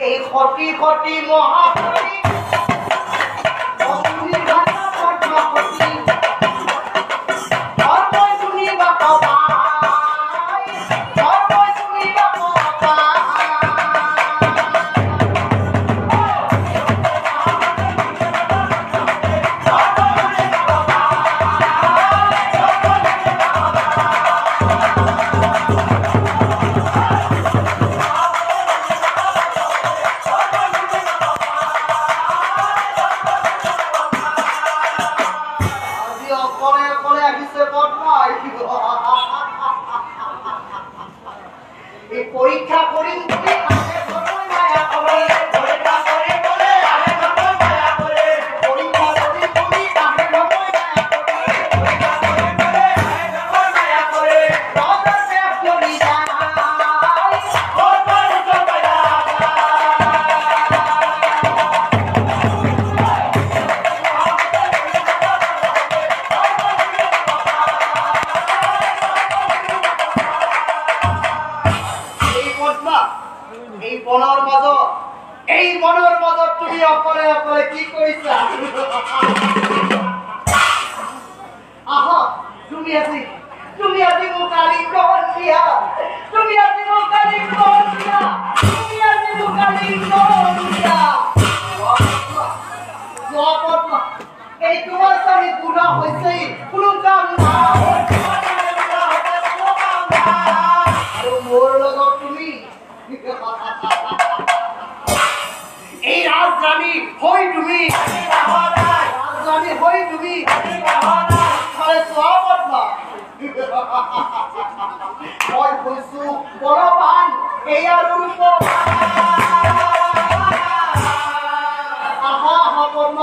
এই খটি খটি মহাখটি পৰীক্ষা কৰি এই মনৰ মাজত তুমি অকলে অকলে কি কৰিছা আহা তুমি আজি মোক কালি কোন দিয়া তুমি আজি মোক কালি কোন দিয়া এই তোমাৰ চাৰি গুণা হৈছে কোনো কাম নাই আৰু মোৰ লগত তুমি এই রাজধানী হই তুমি তাহলে সহমত না মই কৈছো বলবান এয়ার রূপ আহা বলব